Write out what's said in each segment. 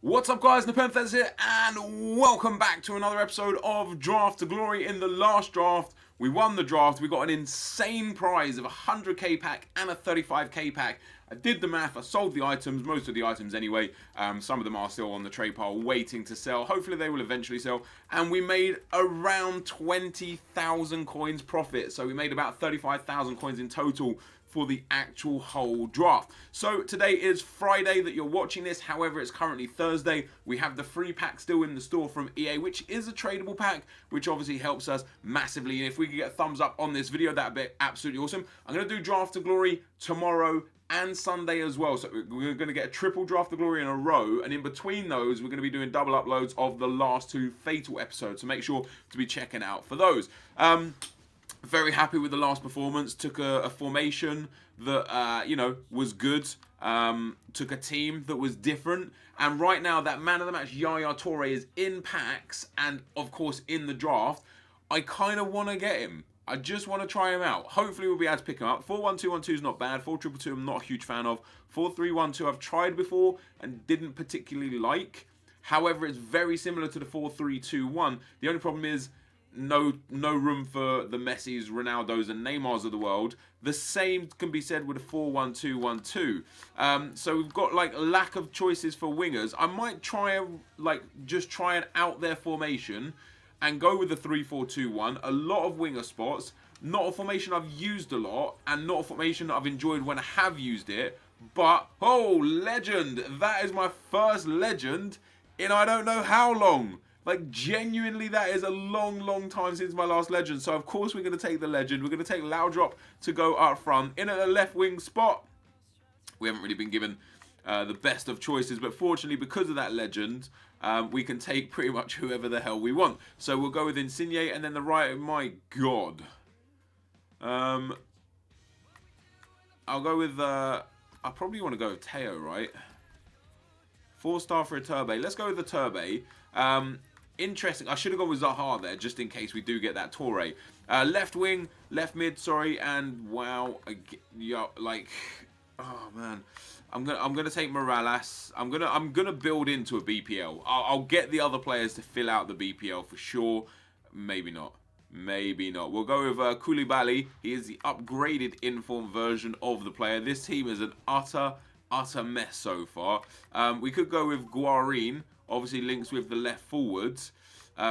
What's up guys, NepentheZ here and welcome back to another episode of Draft to Glory. In the last draft, we won the draft. We got an insane prize of a 100k pack and a 35k pack. I did the math, I sold the items, most of the items anyway. Some of them are still on the trade pile waiting to sell. Hopefully they will eventually sell. And we made around 20,000 coins profit. So we made about 35,000 coins in total for the actual whole draft. So today is Friday that you're watching this. However, it's currently Thursday. We have the free pack still in the store from EA, which is a tradable pack, which obviously helps us massively. And if we could get a thumbs up on this video, that'd be absolutely awesome. I'm going to do Draft to Glory tomorrow and Sunday as well. So we're going to get a triple Draft to Glory in a row. And in between those, we're going to be doing double uploads of the last two Fatal episodes. So make sure to be checking out for those. Very happy with the last performance. Took a formation that, you know, was good. Took a team that was different. And right now, that man of the match, Yaya Toure, is in packs and, of course, in the draft. I kind of want to get him. I just want to try him out. Hopefully, we'll be able to pick him up. 4-1-2-1-2 is not bad. 4-2-2-2, I'm not a huge fan of. 4-3-1-2, I've tried before and didn't particularly like. However, it's very similar to the 4-3-2-1. The only problem is, no room for the Messis, Ronaldos and Neymars of the world. The same can be said with a 4-1-2-1-2. So we've got like a lack of choices for wingers. I might try just try an out there formation and go with the 3-4-2-1. A lot of winger spots. Not a formation I've used a lot and not a formation that I've enjoyed when I have used it. But, oh, legend. That is my first legend in I don't know how long. Like, genuinely, that is a long time since my last legend. So, of course, we're going to take the legend. We're going to take Laudrup to go up front. In at the left wing spot, we haven't really been given the best of choices. But fortunately, because of that legend, we can take pretty much whoever the hell we want. So, we'll go with Insigne. And then the right, my God. I'll go with, I probably want to go with Teo, right? 4-star for a Turbe. Let's go with the Turbe. Interesting. I should have gone with Zaha there, just in case we do get that Toure. Left wing, left mid, sorry, and wow, like, oh man, I'm gonna take Morales. I'm gonna build into a BPL. I'll get the other players to fill out the BPL for sure. Maybe not. Maybe not. We'll go with Koulibaly. He is the upgraded inform version of the player. This team is an utter mess so far. We could go with Guarin. Obviously links with the left forwards.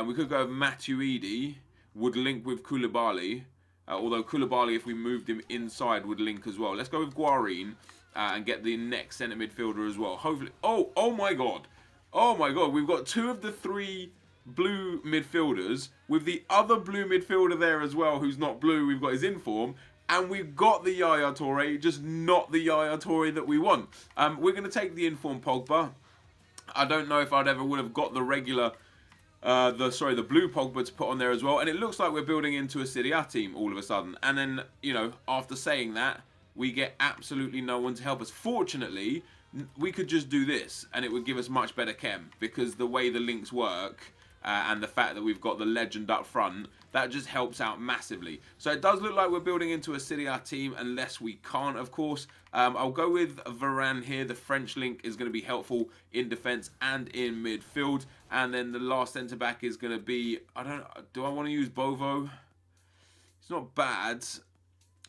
We could go with Matuidi. Would link with Koulibaly. Although Koulibaly, if we moved him inside, would link as well. Let's go with Guarin and get the next centre midfielder as well. Hopefully. Oh my God. Oh my God. We've got two of the three blue midfielders. With the other blue midfielder there as well, who's not blue. We've got his inform. And we've got the Yaya Toure, just not the Yaya Toure that we want. We're going to take the inform Pogba. I don't know if I'd ever would have got the regular, the blue Pogba to put on there as well. And it looks like we're building into a Serie A team all of a sudden. And then, you know, after saying that, we get absolutely no one to help us. Fortunately, we could just do this and it would give us much better chem. Because the way the links work and the fact that we've got the legend up front, that just helps out massively. So it does look like we're building into a Serie A team, unless we can't, of course. I'll go with Varane here. The French link is going to be helpful in defence and in midfield. And then the last centre-back is going to be, do I want to use Bovo? It's not bad.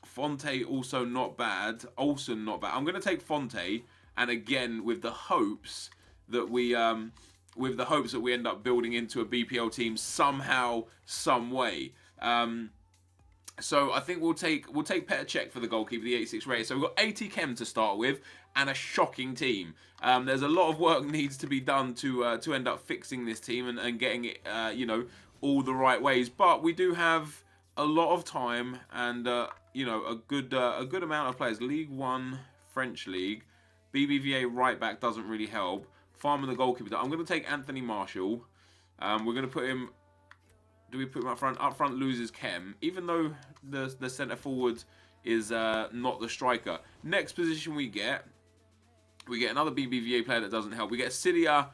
Fonte also not bad. Olsen not bad. I'm going to take Fonte, and again, with the hopes that we... end up building into a BPL team somehow, some way. So I think we'll take Petr Cech for the goalkeeper, the 86 rating. So we've got 80 chem to start with and a shocking team. There's a lot of work needs to be done to end up fixing this team and getting it, you know, all the right ways. But we do have a lot of time and you know, a good amount of players. League One, French League, BBVA right back doesn't really help. Farmer the goalkeeper. I'm going to take Anthony Martial. We're going to put him... Do we put him up front? Up front loses chem. Even though the centre forward is not the striker. Next position we get another BBVA player that doesn't help. We get Syria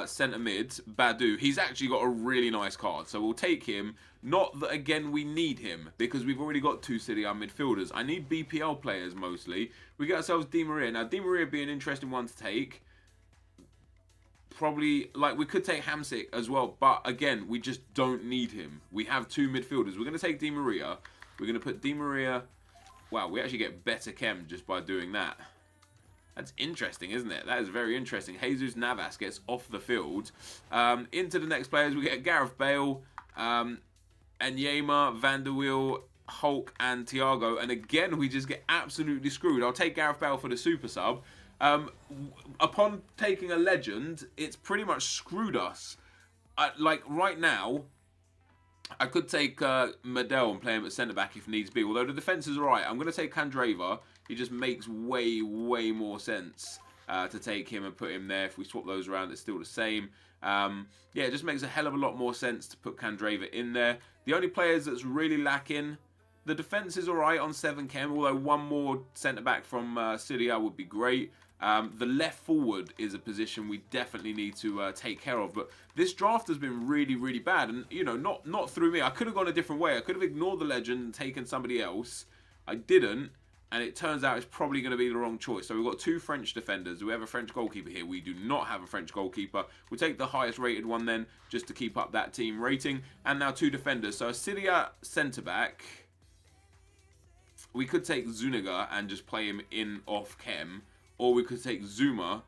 centre mid, Badu. He's actually got a really nice card. So we'll take him. Not that, again, we need him. Because we've already got two Syria midfielders. I need BPL players mostly. We get ourselves Di Maria. Now, Di Maria would be an interesting one to take. probably, like, we could take Hamsik as well, but again, we just don't need him. We have 2 midfielders. We're going to take Di Maria. We're going to put Di Maria. Wow, we actually get better chem just by doing that. That's interesting, isn't it? That is very interesting. Jesus Navas gets off the field. Into the next players, we get Gareth Bale, Enyema, Van der Wiel, Hulk, and Thiago. And again, we just get absolutely screwed. I'll take Gareth Bale for the super sub. Upon taking a legend, it's pretty much screwed us. Like, right now, I could take Medel and play him at centre-back if needs be. Although the defence is alright. I'm going to take Candreva. He just makes way more sense to take him and put him there. If we swap those around, it's still the same. Yeah, it just makes a hell of a lot more sense to put Candreva in there. The only players that's really lacking, the defence is alright on 7 chem, although one more centre-back from Syria would be great. The left forward is a position we definitely need to take care of. But this draft has been really bad. And, you know, not through me. I could have gone a different way. I could have ignored the legend and taken somebody else. I didn't. And it turns out it's probably going to be the wrong choice. So we've got 2 French defenders. We have a French goalkeeper here. We do not have a French goalkeeper. We'll take the highest rated one then, just to keep up that team rating. And now 2 defenders. So a Syria centre-back. We could take Zuniga and just play him in off chem. Or we could take Zuma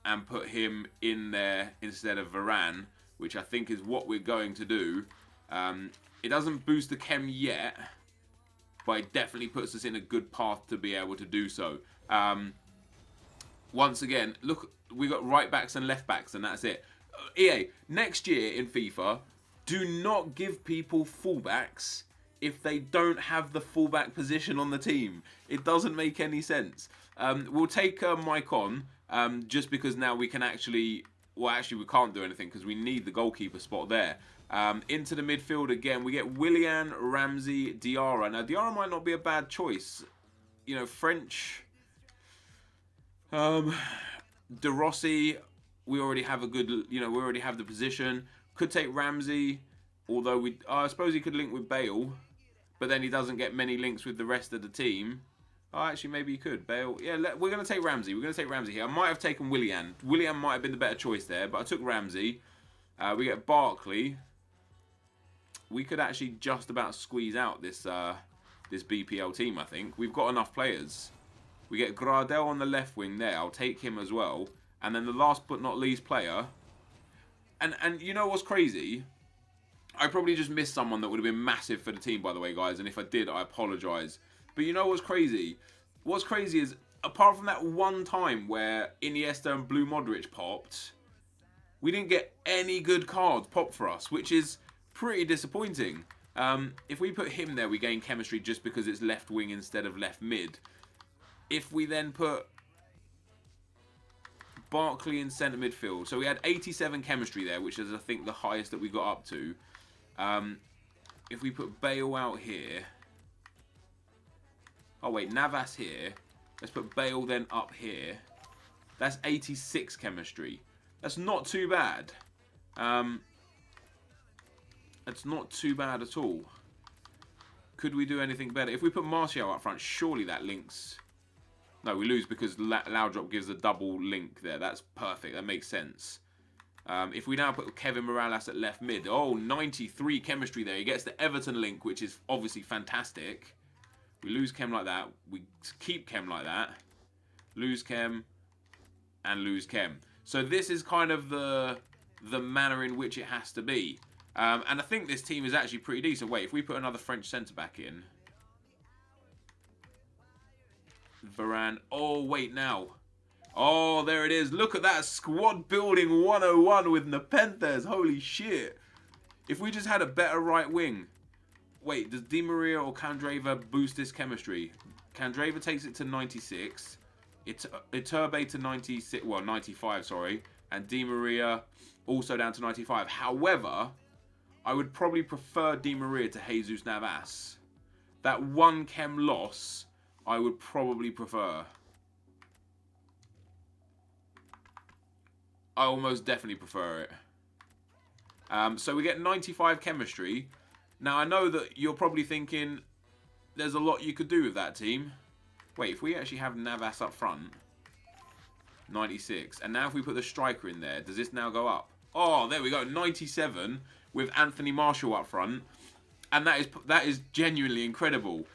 and put him in there instead of Varane, which I think is what we're going to do. It doesn't boost the chem yet, but it definitely puts us in a good path to be able to do so. Once again, look, we got right backs and left backs, and that's it. EA, next year in FIFA, do not give people fullbacks if they don't have the fullback position on the team. It doesn't make any sense. We'll take Mike on, just because now we can actually... Well, actually, we can't do anything because we need the goalkeeper spot there. Into the midfield again, we get Willian, Ramsey, Diarra. Now, Diarra might not be a bad choice. You know, French... De Rossi, we already have a good... You know, we already have the position. Could take Ramsey, although we... I suppose he could link with Bale, but then he doesn't get many links with the rest of the team. Oh, actually, maybe he could. Bale. Yeah, we're going to take Ramsey. We're going to take Ramsey here. I might have taken Willian. Willian might have been the better choice there, but I took Ramsey. We get Barkley. We could actually just about squeeze out this this BPL team, I think. We've got enough players. We get Gradel on the left wing there. I'll take him as well. And then the last but not least player. And you know what's crazy? I probably just missed someone that would have been massive for the team, by the way, guys. And if I did, I apologise. But you know what's crazy? What's crazy is, apart from that one time where Iniesta and Blue Modric popped, we didn't get any good cards popped for us, which is pretty disappointing. If we put him there, we gain chemistry just because it's left wing instead of left mid. If we then put Barkley in centre midfield, so we had 87 chemistry there, which is, I think, the highest that we got up to. If we put Bale out here... Oh, wait, Navas here. Let's put Bale then up here. That's 86 chemistry. That's not too bad. It's not too bad at all. Could we do anything better? If we put Martial up front, surely that links... No, we lose because Laudrup gives a double link there. That's perfect. That makes sense. If we now put Kevin Morales at left mid... Oh, 93 chemistry there. He gets the Everton link, which is obviously fantastic. We lose chem like that. We keep chem like that. Lose chem. And lose chem. So this is kind of the manner in which it has to be. And I think this team is actually pretty decent. Wait, if we put another French centre-back in. Varane. Oh, wait now. Oh, there it is. Look at that. Squad building 101 with NepentheZ. Holy shit. If we just had a better right wing... Wait, does Di Maria or Candreva boost this chemistry? Candreva takes it to 96. Iturbe to 96. Well, 95, sorry. And Di Maria also down to 95. However, I would probably prefer Di Maria to Jesus Navas. That 1 chem loss, I would probably prefer. I almost definitely prefer it. So we get 95 chemistry. Now, I know that you're probably thinking there's a lot you could do with that team. Wait, if we actually have Navas up front. 96. And now if we put the striker in there, does this now go up? Oh, there we go. 97 with Anthony Martial up front. And that is genuinely incredible.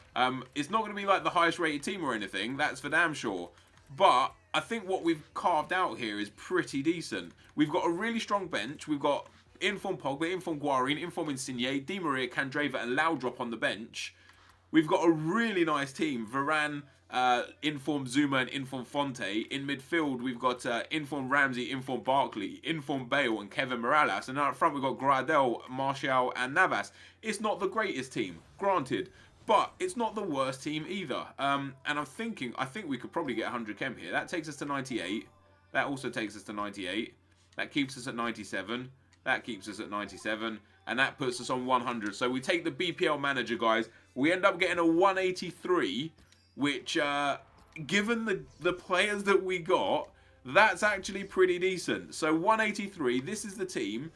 It's not going to be like the highest rated team or anything. That's for damn sure. But I think what we've carved out here is pretty decent. We've got a really strong bench. We've got Inform Pogba, Inform Guarin, Inform Insigne, Di Maria, Candreva and Laudrup on the bench. We've got a really nice team. Varane, Inform Zuma and Inform Fonte. In midfield, we've got Inform Ramsey, Inform Barkley, Inform Bale and Kevin Morales. And up front, we've got Gradel, Martial and Navas. It's not the greatest team, granted. But it's not the worst team either. And I think we could probably get 100 chem here. That takes us to 98. That also takes us to 98. That keeps us at 97. That keeps us at 97. And that puts us on 100. So we take the BPL manager, guys. We end up getting a 183, which, given the players that we got, that's actually pretty decent. So 183, this is the team.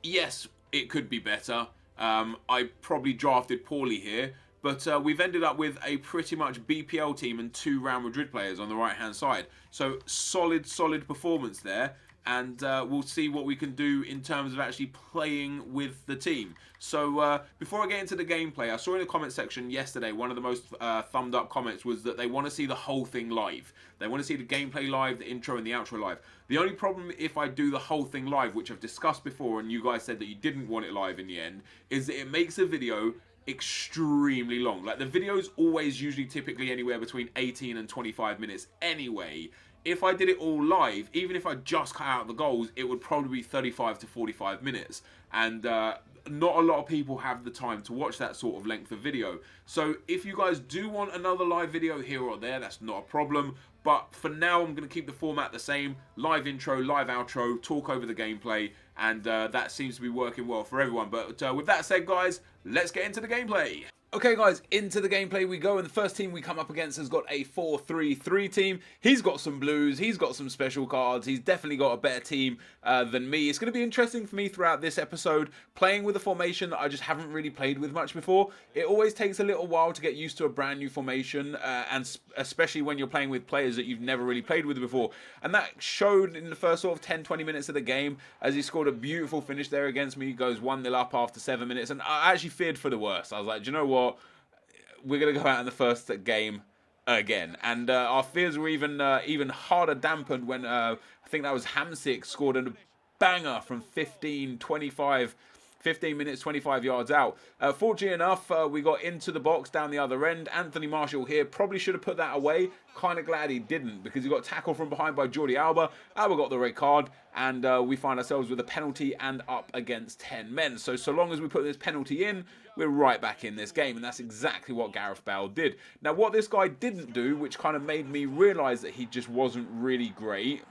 Yes, it could be better. I probably drafted poorly here, but we've ended up with a pretty much BPL team and 2 Real Madrid players on the right-hand side. So solid performance there. And we'll see what we can do in terms of actually playing with the team. So before I get into the gameplay, I saw in the comment section yesterday, one of the most thumbed up comments was that they want to see the whole thing live. They want to see the gameplay live, the intro and the outro live. The only problem if I do the whole thing live, which I've discussed before and you guys said that you didn't want it live in the end, is that it makes the video extremely long. Like the video's always usually typically anywhere between 18 and 25 minutes anyway. If I did it all live, even if I just cut out the goals, it would probably be 35 to 45 minutes. And not a lot of people have the time to watch that sort of length of video. So if you guys do want another live video here or there, that's not a problem. But for now, I'm going to keep the format the same. Live intro, live outro, talk over the gameplay. And that seems to be working well for everyone. But with that said, guys, let's get into the gameplay. Okay guys, into the gameplay we go, and the first team we come up against has got a 4-3-3 team. He's got some blues, he's got some special cards, he's definitely got a better team than me. It's going to be interesting for me throughout this episode, playing with a formation that I just haven't really played with much before. It always takes a little while to get used to a brand new formation, and especially when you're playing with players that you've never really played with before. And that showed in the first sort of 10-20 minutes of the game, as he scored a beautiful finish there against me. He goes 1-0 up after 7 minutes, and I actually feared for the worst. I was like, do you know what? We're going to go out in the first game again. And our fears were even harder dampened when I think that was Hamsik scored a banger from 15 minutes, 25 yards out. Fortunately enough, we got into the box down the other end. Anthony Martial here probably should have put that away. Kind of glad he didn't, because he got tackled from behind by Jordi Alba. Alba got the red card, and we find ourselves with a penalty and up against 10 men. So long as we put this penalty in, we're right back in this game, and that's exactly what Gareth Bale did. Now, what this guy didn't do, which kind of made me realise that he just wasn't really great,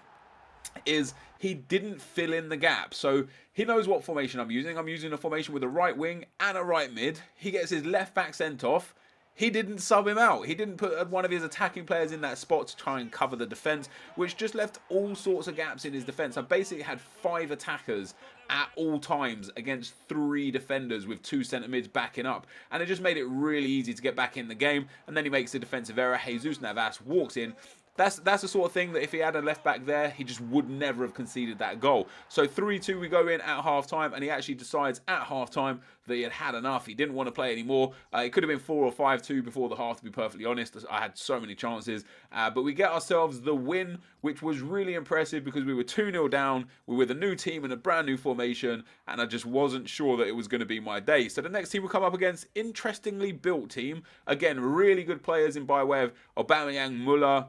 is he didn't fill in the gap. So he knows what formation I'm using. I'm using a formation with a right wing and a right mid. He gets his left back sent off. He didn't sub him out. He didn't put one of his attacking players in that spot to try and cover the defence, which just left all sorts of gaps in his defence. I basically had 5 attackers at all times against 3 defenders with 2 centre mids backing up, and it just made it really easy to get back in the game. And then he makes a defensive error. Jesus Navas walks in. That's the sort of thing that if he had a left back there, he just would never have conceded that goal. So 3-2 we go in at half time, and he actually decides at half time that he had had enough. He didn't want to play anymore. It could have been 4 or 5-2 before the half, to be perfectly honest. I had so many chances. But we get ourselves the win, which was really impressive because we were 2-0 down. We were with a new team and a brand new formation, and I just wasn't sure that it was going to be my day. So the next team we come up against, interestingly built team. Again, really good players in by way of Aubameyang, Muller,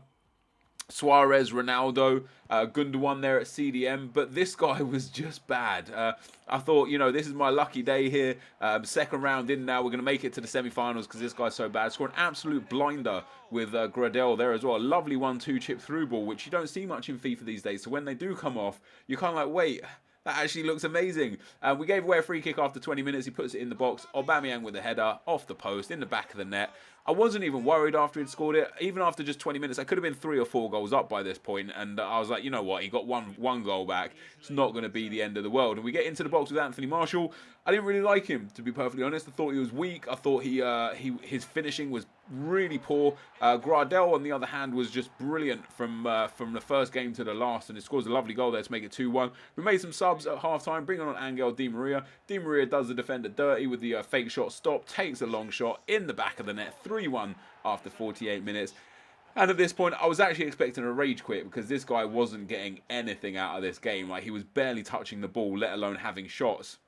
Suarez, Ronaldo, Gundogan there at CDM, but this guy was just bad. I thought, this is my lucky day here. Second round in now, we're going to make it to the semi-finals because this guy's so bad. Scored an absolute blinder with Gradel there as well. A lovely 1-2 chip through ball, which you don't see much in FIFA these days. So when they do come off, you're kind of like, wait, that actually looks amazing. We gave away a free kick after 20 minutes. He puts it in the box. Aubameyang with a header off the post in the back of the net. I wasn't even worried after he'd scored it. Even after just 20 minutes, I could have been 3 or 4 goals up by this point. And I was like, you know what? He got one goal back. It's not going to be the end of the world. And we get into the box with Anthony Martial. I didn't really like him, to be perfectly honest. I thought he was weak. I thought his finishing was really poor. Gradel, on the other hand, was just brilliant from the first game to the last, and he scores a lovely goal there to make it 2-1. We made some subs at half-time, bringing on Angel Di Maria. Di Maria does the defender dirty with the fake shot stop, takes a long shot in the back of the net, 3-1 after 48 minutes. And at this point, I was actually expecting a rage quit because this guy wasn't getting anything out of this game. Like, he was barely touching the ball, let alone having shots.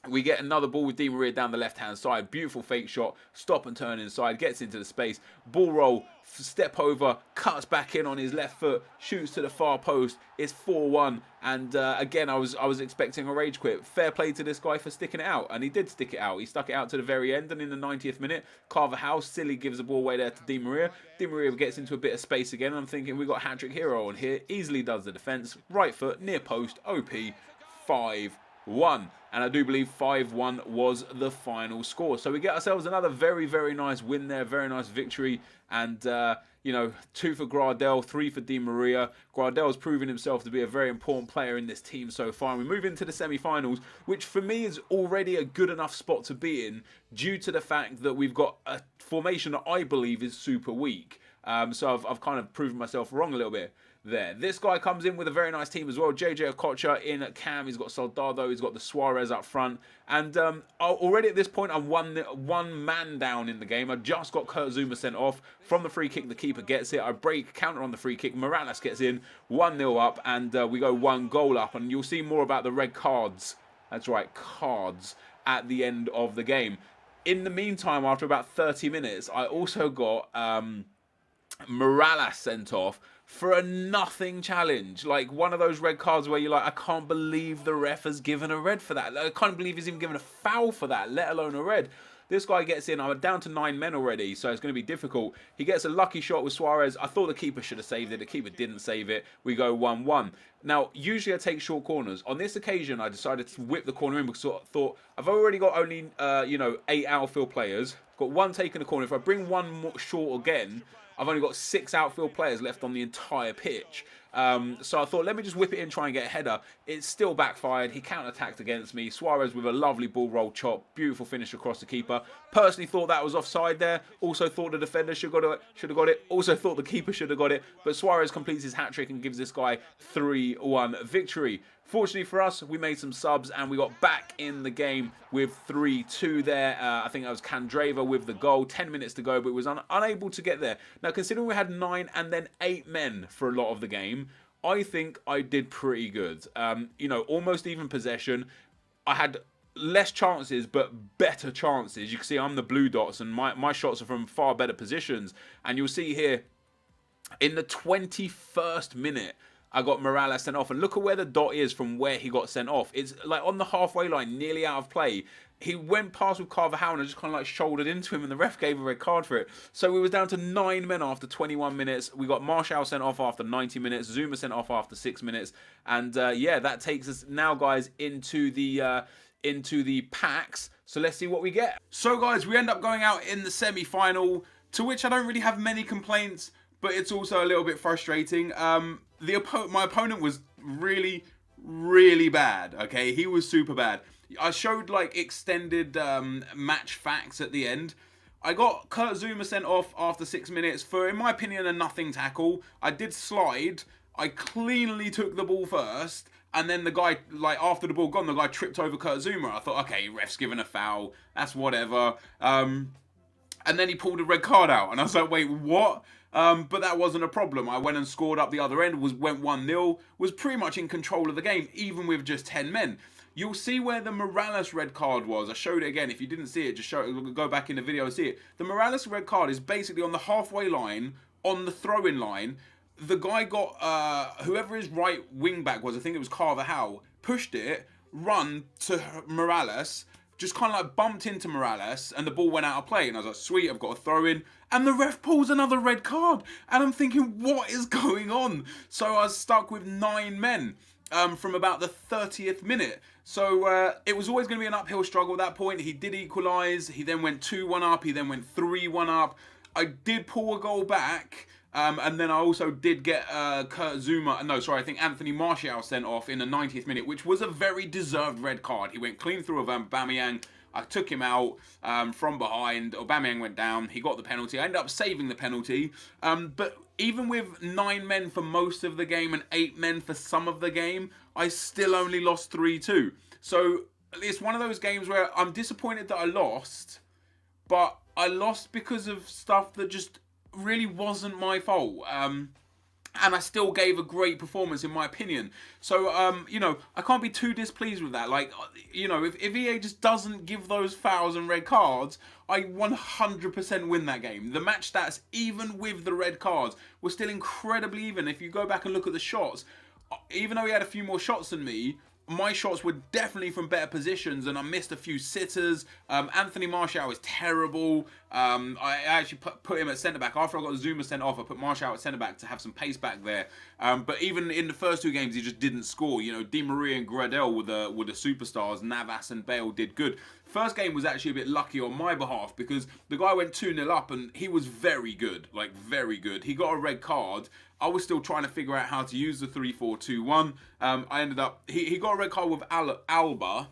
We get another ball with Di Maria down the left-hand side. Beautiful fake shot. Stop and turn inside. Gets into the space. Ball roll. Step over. Cuts back in on his left foot. Shoots to the far post. It's 4-1. And again, I was expecting a rage quit. Fair play to this guy for sticking it out. And he did stick it out. He stuck it out to the very end. And in the 90th minute, Carvajal silly gives the ball away there to Di Maria. Di Maria gets into a bit of space again. I'm thinking we got hat-trick hero on here. Easily does the defence. Right foot. Near post. OP. 5-1. And I do believe 5-1 was the final score. So we get ourselves another very, very nice win there. Very nice victory. And, you know, 2 for Gradel, 3 for Di Maria. Gradel's proven himself to be a very important player in this team so far. And we move into the semi-finals, which for me is already a good enough spot to be in due to the fact that we've got a formation that I believe is super weak. So I've kind of proven myself wrong a little bit there. This guy comes in with a very nice team as well. JJ Okocha in at cam. He's got Soldado. He's got the Suarez up front. And already at this point, I'm one man down in the game. I just got Kurt Zuma sent off. From the free kick, the keeper gets it. I break, counter on the free kick. Morales gets in. 1-0 up. And we go 1 goal up. And you'll see more about the red cards. That's right, cards at the end of the game. In the meantime, after about 30 minutes, I also got Morales sent off for a nothing challenge. Like one of those red cards where you're like, I can't believe the ref has given a red for that. I can't believe he's even given a foul for that, let alone a red. This guy gets in. I'm down to 9 men already, so it's going to be difficult. He gets a lucky shot with Suarez. I thought the keeper should have saved it. The keeper didn't save it. We go 1-1. Now, usually I take short corners. On this occasion, I decided to whip the corner in because I thought I've already got only, 8 outfield players. Got 1 taking the corner. If I bring 1 more short again, I've only got 6 outfield players left on the entire pitch. So I thought, let me just whip it in, try and get a header. It's still backfired. He counter-attacked against me. Suarez with a lovely ball roll chop. Beautiful finish across the keeper. Personally thought that was offside there. Also thought the defender should have got it. Also thought the keeper should have got it. But Suarez completes his hat-trick and gives this guy 3-1 victory. Fortunately for us, we made some subs and we got back in the game with 3-2 there. I think that was Candreva with the goal. 10 minutes to go, but was unable to get there. Now, considering we had 9 and then 8 men for a lot of the game, I think I did pretty good. Almost even possession. I had less chances, but better chances. You can see I'm the blue dots and my shots are from far better positions. And you'll see here, in the 21st minute, I got Morales sent off. And look at where the dot is from where he got sent off. It's like on the halfway line, nearly out of play. He went past with Carvajal and I just kind of like shouldered into him and the ref gave a red card for it. So we was down to 9 men after 21 minutes. We got Marshall sent off after 90 minutes. Zuma sent off after 6 minutes. And that takes us now, guys, into the packs. So let's see what we get. So, guys, we end up going out in the semi-final, to which I don't really have many complaints, but it's also a little bit frustrating. My opponent was really, really bad, okay? He was super bad. I showed, like, extended match facts at the end. I got Kurt Zuma sent off after 6 minutes for, in my opinion, a nothing tackle. I did slide. I cleanly took the ball first. And then the guy, like, after the ball gone, the guy tripped over Kurt Zuma. I thought, okay, ref's given a foul. That's whatever. And then he pulled a red card out. And I was like, wait, what? But that wasn't a problem. I went and scored up the other end, went 1-0, was pretty much in control of the game, even with just 10 men. You'll see where the Morales red card was. I showed it again. If you didn't see it, just go back in the video and see it. The Morales red card is basically on the halfway line, on the throw-in line. The guy got, whoever his right wing back was, I think it was Carvajal, pushed it, run to Morales, just kind of like bumped into Morales, and the ball went out of play. And I was like, sweet, I've got a throw in. And the ref pulls another red card. And I'm thinking, what is going on? So I was stuck with 9 men from about the 30th minute. So it was always going to be an uphill struggle at that point. He did equalise. He then went 2-1 up. He then went 3-1 up. I did pull a goal back. And then I also did get Kurt Zuma, I think Anthony Martial sent off in the 90th minute, which was a very deserved red card. He went clean through of Aubameyang. I took him out from behind. Aubameyang went down. He got the penalty. I ended up saving the penalty. But even with 9 men for most of the game and 8 men for some of the game, I still only lost 3-2. So it's one of those games where I'm disappointed that I lost, but I lost because of stuff that just really wasn't my fault. And I still gave a great performance in my opinion. So, you know, I can't be too displeased with that. Like, you know, if EA just doesn't give those fouls and red cards, I 100% win that game. The match stats, even with the red cards, were still incredibly even. If you go back and look at the shots, even though he had a few more shots than me, my shots were definitely from better positions, and I missed a few sitters. Anthony Martial was terrible. I actually put him at centre-back. After I got Zuma sent off, I put Martial at centre-back to have some pace back there. But even in the first 2 games, he just didn't score. You know, Di Maria and Gradel were the superstars. Navas and Bale did good. First game was actually a bit lucky on my behalf because the guy went 2-0 up and he was very good. Like, very good. He got a red card. I was still trying to figure out how to use the 3-4-2-1. I ended up... He got a red card with Alba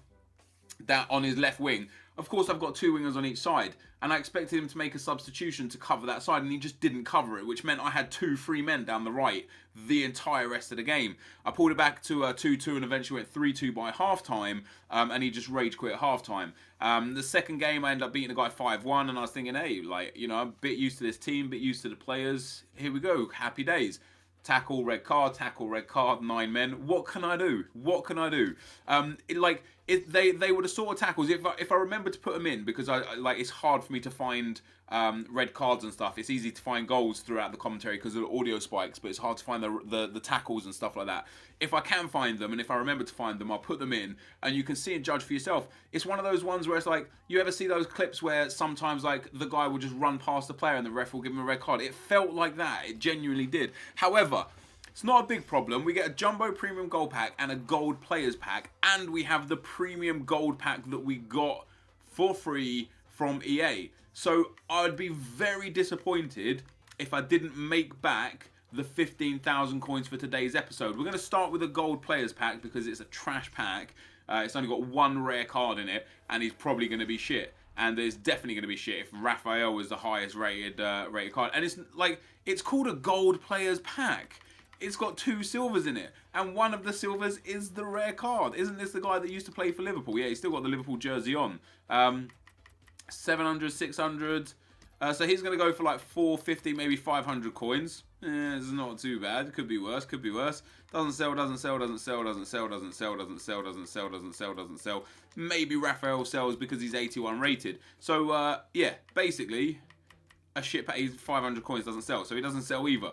that on his left wing. Of course, I've got 2 wingers on each side, and I expected him to make a substitution to cover that side, and he just didn't cover it, which meant I had 2 free men down the right the entire rest of the game. I pulled it back to 2-2 and eventually went 3-2 by half-time, and he just rage quit at half-time. The second game, I ended up beating the guy 5-1, and I was thinking, hey, like, you know, I'm a bit used to this team, a bit used to the players. Here we go, happy days. Tackle, red card, 9 men. What can I do? What can I do? They were the sort of tackles, if I remember to put them in, because it's hard for me to find red cards and stuff. It's easy to find goals throughout the commentary because of the audio spikes, but it's hard to find the tackles and stuff like that. If I can find them, and if I remember to find them, I'll put them in, and you can see and judge for yourself. It's one of those ones where it's like, you ever see those clips where sometimes like the guy will just run past the player and the ref will give him a red card? It felt like that. It genuinely did. However, it's not a big problem. We get a Jumbo Premium Gold Pack and a Gold Players Pack, and we have the Premium Gold Pack that we got for free from EA. So I'd be very disappointed if I didn't make back the 15,000 coins for today's episode. We're going to start with a Gold Players Pack because it's a trash pack. It's only got 1 rare card in it, and he's probably going to be shit. And there's definitely going to be shit if Raphael was the highest rated card. And it's called a Gold Players Pack. It's got 2 silvers in it, and one of the silvers is the rare card. Isn't this the guy that used to play for Liverpool? Yeah, he's still got the Liverpool jersey on. 700, 600. So he's going to go for like 450, maybe 500 coins. It's not too bad. Could be worse, could be worse. Doesn't sell, doesn't sell, doesn't sell, doesn't sell, doesn't sell, doesn't sell, doesn't sell, doesn't sell, doesn't sell. Maybe Raphael sells because he's 81 rated. So, yeah, basically... a shit pack, 500 coins doesn't sell, so he doesn't sell either.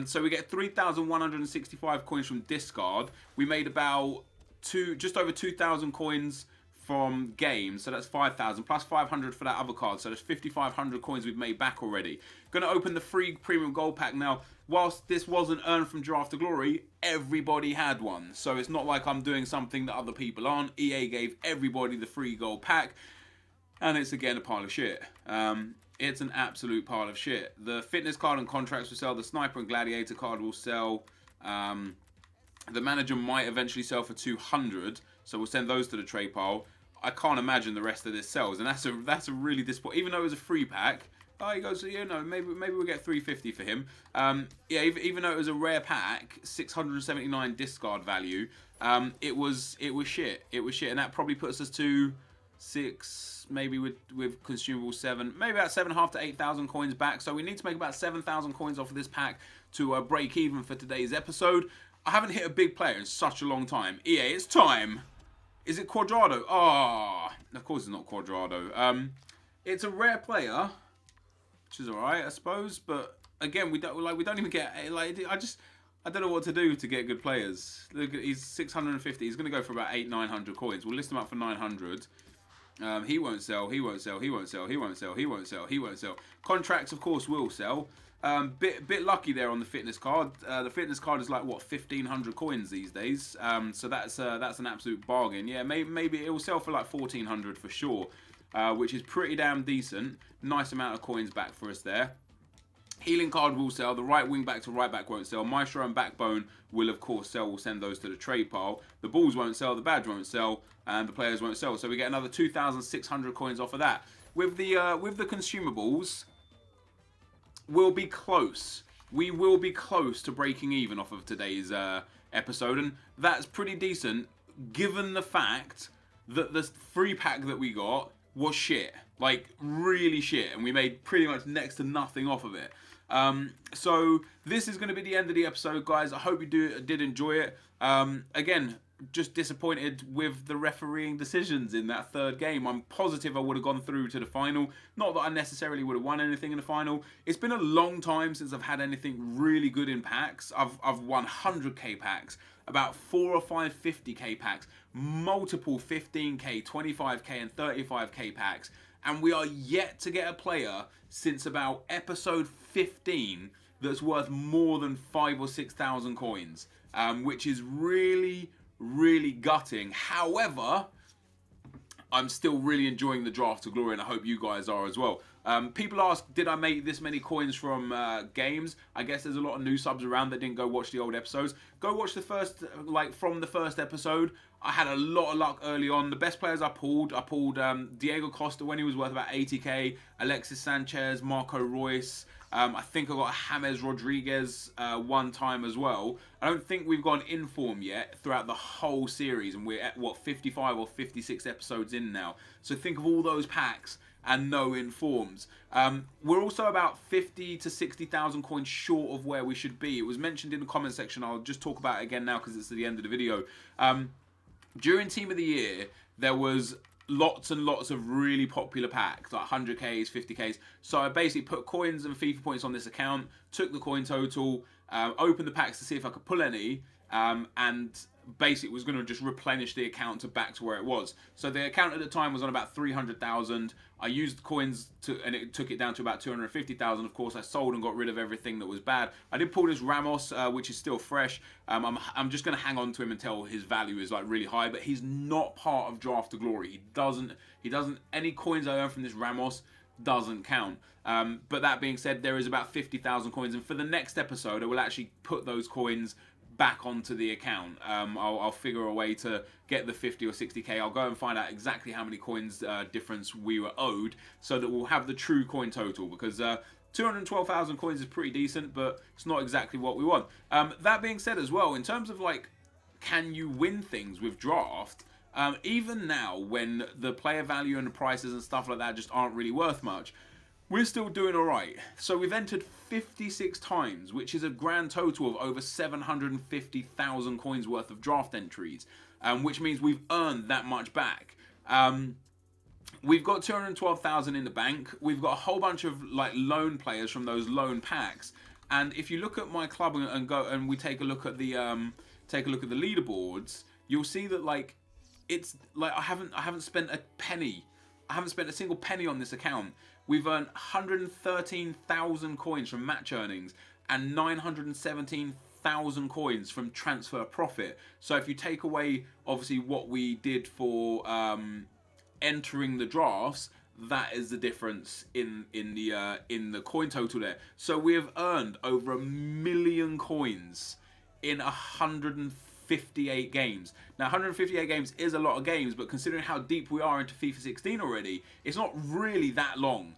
So we get 3,165 coins from discard. We made about just over 2,000 coins from games, so that's 5,000 plus 500 for that other card, so that's 5,500 coins we've made back already. Gonna open the free premium gold pack now. Whilst this wasn't earned from Draft to Glory, everybody had one, so it's not like I'm doing something that other people aren't. EA gave everybody the free gold pack, and it's again a pile of shit. It's an absolute pile of shit. The fitness card and contracts will sell. The sniper and gladiator card will sell. The manager might eventually sell for 200, so we'll send those to the trade pile. I can't imagine the rest of this sells, and that's a really disappointing. Even though it was a free pack, he goes, you know, maybe we'll get 350 for him. Yeah, even though it was a rare pack, 679 discard value. It was shit. It was shit, and that probably puts us to 6, maybe with consumable 7, maybe about 7.5 to 8,000 coins back. So we need to make about 7,000 coins off of this pack to break even for today's episode. I haven't hit a big player in such a long time. EA, it's time. Is it Quadrado? Ah, oh, of course it's not Quadrado. It's a rare player, which is alright, I suppose. But again, we don't even get I don't know what to do to get good players. Look, he's 650. He's going to go for about 800-900 coins. We'll list him up for 900. He won't sell. He won't sell. He won't sell. He won't sell. He won't sell. He won't sell. Contracts, of course, will sell. Bit lucky there on the fitness card. The fitness card is like what 1,500 coins these days. So that's an absolute bargain. Yeah, maybe it will sell for like 1,400 for sure, which is pretty damn decent. Nice amount of coins back for us there. Healing card will sell. The right wing back to right back won't sell. Maestro and Backbone will of course sell. We'll send those to the trade pile. The balls won't sell. The badge won't sell, and the players won't sell. So we get another 2,600 coins off of that. With the consumables, we'll be close. We will be close to breaking even off of today's episode, and that's pretty decent given the fact that the free pack that we got was shit. Like, really shit, and we made pretty much next to nothing off of it. So this is going to be the end of the episode, guys. I hope you did enjoy it. Again, just disappointed with the refereeing decisions in that third game. I'm positive I would have gone through to the final. Not that I necessarily would have won anything in the final. It's been a long time since I've had anything really good in packs. I've won 100k packs, about 4 or 5 50k packs, multiple 15k, 25k and 35k packs, and we are yet to get a player since about episode 15 that's worth more than 5,000 or 6,000 coins, which is really gutting. However, I'm still really enjoying the draft to glory, and I hope you guys are as well. People ask, did I make this many coins from games? I guess there's a lot of new subs around that didn't go watch the old episodes. Go watch the first, from the first episode. I had a lot of luck early on. The best players I pulled Diego Costa when he was worth about 80k, Alexis Sanchez, Marco Reus. I think I got James Rodriguez one time as well. I don't think we've gone in form yet throughout the whole series, and we're at, what, 55 or 56 episodes in now. So think of all those packs and no informs. We're also about 50 to 60,000 coins short of where we should be. It was mentioned in the comment section. I'll just talk about it again now because it's at the end of the video. During Team of the Year, there was lots and lots of really popular packs, like 100Ks, 50Ks. So I basically put coins and FIFA points on this account, took the coin total, opened the packs to see if I could pull any, and basically was going to just replenish the account back to where it was. So the account at the time was on about 300,000. I used coins and it took it down to about 250,000. Of course, I sold and got rid of everything that was bad. I did pull this Ramos, which is still fresh. I'm just going to hang on to him until his value is like really high, but he's not part of Draft to Glory. He doesn't, any coins I earn from this Ramos doesn't count. But that being said, there is about 50,000 coins, and for the next episode, I will actually put those coins back onto the account. I'll figure a way to get the 50 or 60k. I'll go and find out exactly how many coins difference we were owed, so that we'll have the true coin total, because 212,000 coins is pretty decent, but it's not exactly what we want. That being said as well, in terms of like, can you win things with draft, even now when the player value and the prices and stuff like that just aren't really worth much, we're still doing alright. So we've entered 56 times, which is a grand total of over 750,000 coins worth of draft entries, which means we've earned that much back. We've got 212,000 in the bank. We've got a whole bunch of like loan players from those loan packs. And if you look at my club and we take a look at the leaderboards, you'll see that like it's like I haven't spent a penny. I haven't spent a single penny on this account. We've earned 113,000 coins from match earnings and 917,000 coins from transfer profit. So if you take away obviously what we did for entering the drafts, that is the difference in the coin total there. So we have earned over 1 million coins in 158 games. Now 158 games is a lot of games, but considering how deep we are into FIFA 16 already, it's not really that long.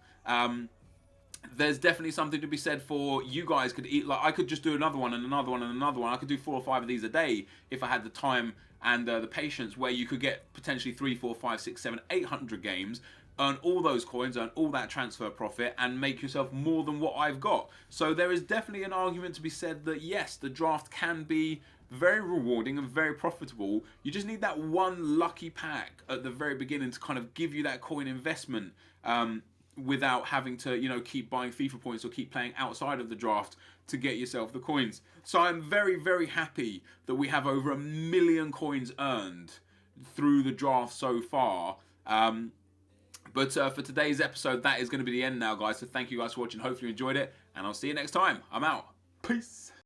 There's definitely something to be said for you guys could eat, like I could just do another one and another one and another one. I could do 4 or 5 of these a day if I had the time and the patience, where you could get potentially 3, 4, 5, 6, 7, 800 games, earn all those coins, earn all that transfer profit, and make yourself more than what I've got. So there is definitely an argument to be said that yes, the draft can be very rewarding and very profitable. You just need that one lucky pack at the very beginning to kind of give you that coin investment, without having to, you know, keep buying FIFA points or keep playing outside of the draft to get yourself the coins. So I'm very, very happy that we have over 1 million coins earned through the draft so far. But for today's episode, that is going to be the end now, guys. So thank you guys for watching. Hopefully you enjoyed it, and I'll see you next time. I'm out. Peace.